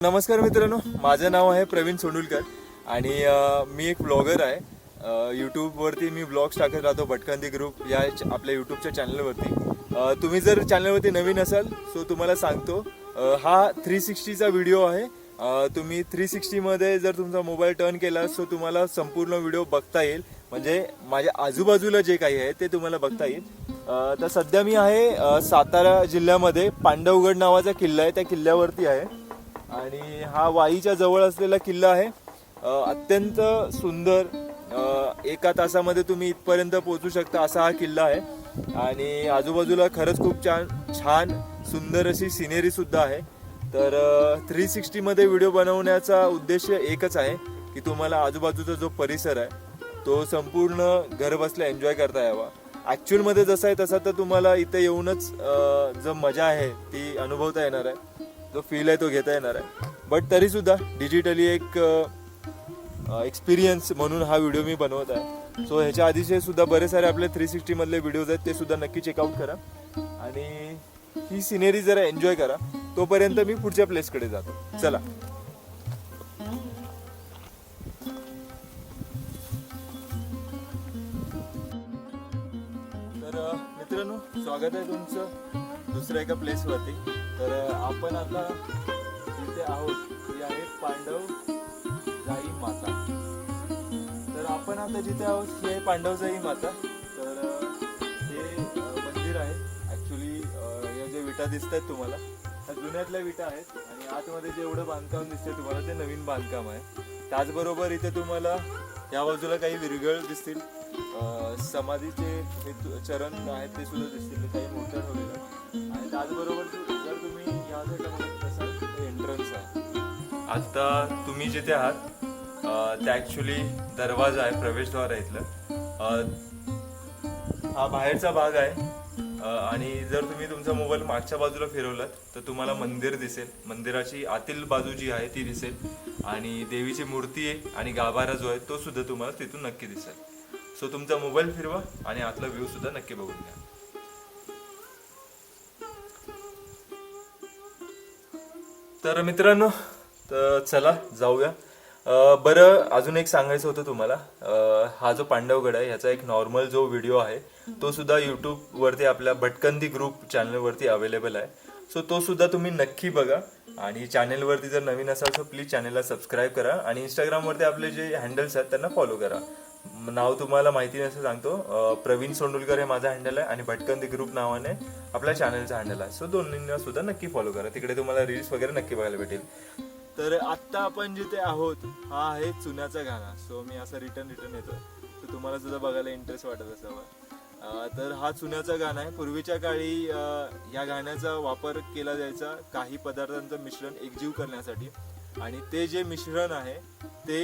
नमस्कार मित्रांनो, माझं नाव आहे प्रवीण सोंडुलकर आणि मी एक ब्लॉगर आहे। यूट्यूबवरती मी ब्लॉग्स टाकत राहतो भटकंती ग्रुप या आपल्या यूट्यूबच्या चॅनलवरती। तुम्ही जर चॅनलवरती नवीन असाल सो तुम्हाला सांगतो, हा 360चा व्हिडिओ आहे। तुम्ही 360मध्ये जर तुमचा मोबाईल टर्न केला सो तुम्हाला संपूर्ण व्हिडिओ बघता येईल, म्हणजे माझ्या आजूबाजूला जे काही आहे ते तुम्हाला बघता येईल। तर सध्या मी आहे सातारा जिल्ह्यामध्ये पांडवगड नावाचा किल्ला आहे, त्या किल्ल्यावरती आहे आणि हा वाईच्या जवळ असलेला किल्ला आहे। अत्यंत सुंदर, एका तासामध्ये तुम्ही इथपर्यंत पोहोचू शकता असा हा किल्ला आहे आणि आजूबाजूला खरंच खूप छान सुंदर अशी सिनेरी सुद्धा आहे। तर 360 मध्ये व्हिडिओ बनवण्याचा उद्देश एकच आहे की तुम्हाला आजूबाजूचा जो परिसर आहे तो संपूर्ण घर बसल्या एन्जॉय करता यावा। ॲक्च्युअल मध्ये जसं आहे तसा तर तुम्हाला इथे येऊनच जो मजा आहे ती अनुभवता येणार आहे, जो फील आहे तो घेता येणार आहे। बट तरीसुद्धा डिजिटली एक एक्सपिरियन्स म्हणून हा व्हिडिओ मी बनवत आहे। सो ह्याच्या आधीचे सुद्धा बरेच सारे आपले 360 मधले व्हिडिओज आहेत, ते सुद्धा नक्की चेकआउट करा आणि ही सिनेरी जरा एन्जॉय करा। तोपर्यंत मी पुढच्या प्लेसकडे जातो, चला। तर मित्रांनो, स्वागत आहे तुमचं दुसऱ्या एका प्लेसवरती। तर आपण आता जिथे आहोत ती आहे पांडवजाई माता। तर आपण आता जिथे आहोत ही आहे पांडवजाई माता। तर हे मंदिर आहे। ॲक्च्युली या जे विटा दिसत आहेत तुम्हाला त्या जुन्यातल्या विटा आहेत आणि आतमध्ये जे एवढं बांधकाम दिसते तुम्हाला ते नवीन बांधकाम आहे। त्याचबरोबर इथे तुम्हाला या बाजूला काही विरगळ दिसतील, समाधीचे चरण आहेत ते सुद्धा दिसतील, काही मोठ्या ठेवलेलं आणि त्याचबरोबर जर तुम्ही या साईडला असाल ते एंट्रन्स आहे। आता तुम्ही जिथे आहात ते ॲक्च्युली दरवाजा आहे, प्रवेशद्वार आहे इथलं। हा बाहेरचा भाग आहे आणि जर तुम्ही तुमचा मोबाईल मागच्या बाजूला फिरवलात तर तुम्हाला मंदिर दिसेल। मंदिराची आतील बाजू जी आहे ती दिसेल आणि देवीची मूर्ती आहे आणि गाभारा जो आहे तो सुद्धा तुम्हाला तिथून नक्की दिसेल। सो तुमचा मोबाईल फिरवा आणि आतला व्ह्यू सुद्धा नक्की बघून घ्या। तर मित्रांनो, तर चला जाऊया। बरं, अजून एक सांगायचं होतं तुम्हाला, हा जो पांडवगड आहे ह्याचा एक नॉर्मल जो व्हिडिओ आहे तो सुद्धा यूट्यूबवरती आपल्या भटकंती ग्रुप चॅनलवरती अवेलेबल आहे। सो तो सुद्धा तुम्ही नक्की बघा आणि चॅनलवरती जर नवीन असाल तर प्लीज चॅनलला सबस्क्राईब करा आणि इंस्टाग्रामवरती आपले जे हँडल्स आहेत त्यांना फॉलो करा। नाव तुम्हाला माहिती नसेल सांगतो, प्रवीण सोंडुलकर हे माझा हँडल आहे आणि भटकंती ग्रुप नावाने आपल्या चॅनलचा हँडल आहे। सो दोन्हींना सुद्धा नक्की फॉलो करा, तिकडे तुम्हाला रील्स वगैरे नक्की बघायला भेटेल। तर आत्ता आपण जिथे आहोत हा आहे चुन्याचा घाणा। सो मी असं रिटर्न येतो तर तुम्हाला सुद्धा बघायला इंटरेस्ट वाटत असावा। तर हा चुन्याचा घाणा आहे। पूर्वीच्या काळी या घाण्याचा वापर केला जायचा काही पदार्थांचं मिश्रण एकजीव करण्यासाठी आणि ते जे मिश्रण आहे ते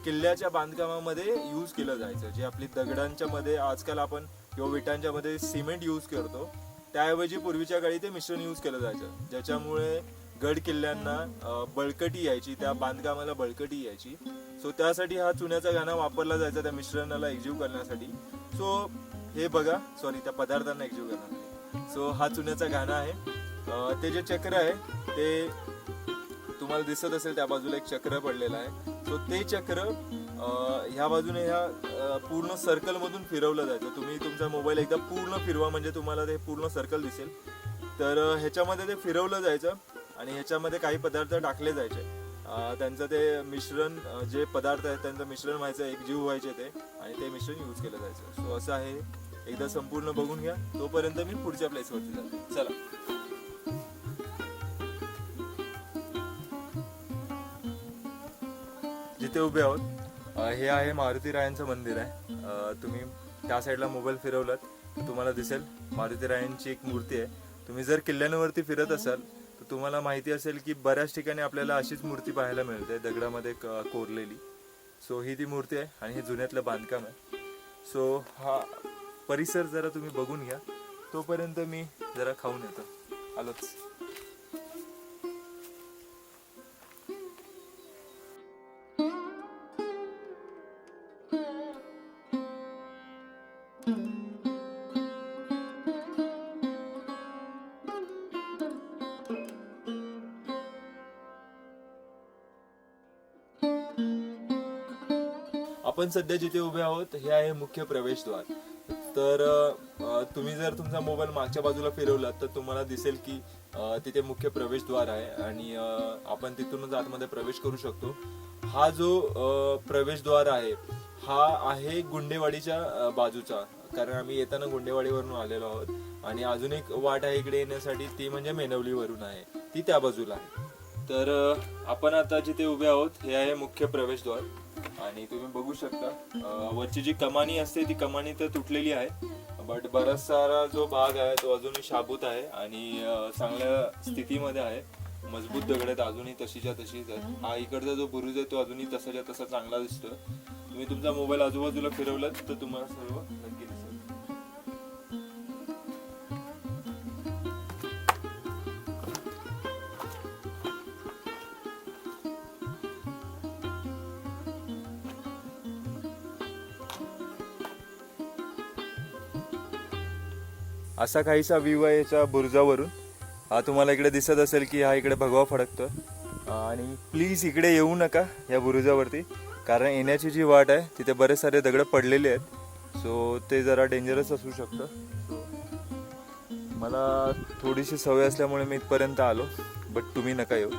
किल्ल्याच्या बांधकामामध्ये यूज केलं जायचं। जे आपली दगडांच्या मध्ये आजकाल आपण किंवा विटांच्या मध्ये सिमेंट यूज करतो त्याऐवजी पूर्वीच्या काळी ते मिश्रण यूज केलं जायचं, ज्याच्यामुळे गड किल्ल्यांना बळकटी यायची, त्या बांधकामाला बळकटी यायची। सो त्यासाठी हा चुन्याचा घाणा वापरला जायचा त्या मिश्रणाला एकजीव करण्यासाठी। सो हे बघा, सॉरी, त्या पदार्थांना एकजीव करण्यासाठी। सो हा चुन्याचा घाणा आहे। ते जे चक्र आहे ते तुम्हाला दिसत असेल, त्या बाजूला एक चक्र पडलेलं आहे। सो ते चक्र ह्या बाजूने ह्या पूर्ण सर्कल मधून फिरवलं जायचं। तुम्ही तुमचा मोबाईल एकदा पूर्ण फिरवा म्हणजे तुम्हाला ते पूर्ण सर्कल दिसेल। तर ह्याच्यामध्ये ते फिरवलं जायचं आणि ह्याच्यामध्ये काही पदार्थ टाकले जायचे, त्यांचं ते मिश्रण, जे पदार्थ आहेत त्यांचं मिश्रण व्हायचं, एकजीव व्हायचे ते आणि ते मिश्रण यूज केलं जायचं। सो असं आहे, एकदा संपूर्ण बघून घ्या। तोपर्यंत मी पुढच्या प्लेसवरती जातो, चला। जिथे उभे आहोत हे आहे मारुतीरायांचं मंदिर आहे। तुम्ही त्या साईडला मोबाईल फिरवलात तर तुम्हाला दिसेल मारुतीरायांची एक मूर्ती आहे। तुम्ही जर किल्ल्यांवरती फिरत असाल तर तुम्हाला माहिती असेल की बऱ्याच ठिकाणी आपल्याला अशीच मूर्ती पाहायला मिळते, दगडामध्ये कोरलेली। सो ही ती मूर्ती आहे आणि हे जुन्यातलं बांधकाम आहे। सो हा परिसर जरा तुम्ही बघून घ्या, तोपर्यंत मी जरा खाऊन येतो, आलोच। आपण सध्या जिथे उभे आहोत हे आहे मुख्य प्रवेशद्वार. तर तुम्ही जर तुमचा मोबाईल मागच्या बाजूला फिरवलात तर तुम्हाला दिसेल की तिथे मुख्य प्रवेशद्वार आहे आणि आपण तिथूनच आतमध्ये प्रवेश करू शकतो. हा जो प्रवेशद्वार आहे हा आहे गुंडेवाडीच्या बाजूचा, कारण आम्ही येताना गुंडेवाडीवरून आलेलो आहोत आणि अजून एक वाट आहे इकडे येण्यासाठी, ती म्हणजे मेनवलीवरून आहे, ती त्या बाजूला आहे. तर आपण आता जिथे उभे आहोत हे आहे मुख्य प्रवेशद्वार आणि तुम्ही बघू शकता वरची जी कमानी असते ती कमानी तर तुटलेली आहे, बट बराच सारा जो भाग आहे तो अजूनही शाबूत आहे आणि चांगल्या स्थितीमध्ये आहे. मजबूत दगड आहेत अजूनही तशीच्या तशीच आहेत. हा इकडचा जो बुरुज आहे तो अजूनही तसाच्या तसा चांगला दिसतोय. तुम्ही तुमचा मोबाईल आजूबाजूला फिरवलात तर तुम्हाला सर्व नक्की दिसेल. असा काहीसा व्ह्यू आहे याच्या बुरुजावरून. हा तुम्हाला इकडे दिसत असेल की हा इकडे भगवा फडकतो आणि प्लीज इकडे येऊ नका या बुरुजावरती, कारण येण्याची जी वाट आहे तिथे बरेच सारे दगड पडलेले आहेत, सो ते जरा डेंजरस असू शकतं. मला थोडीशी सवय असल्यामुळे मी इथपर्यंत आलो, बट तुम्ही नका येऊ.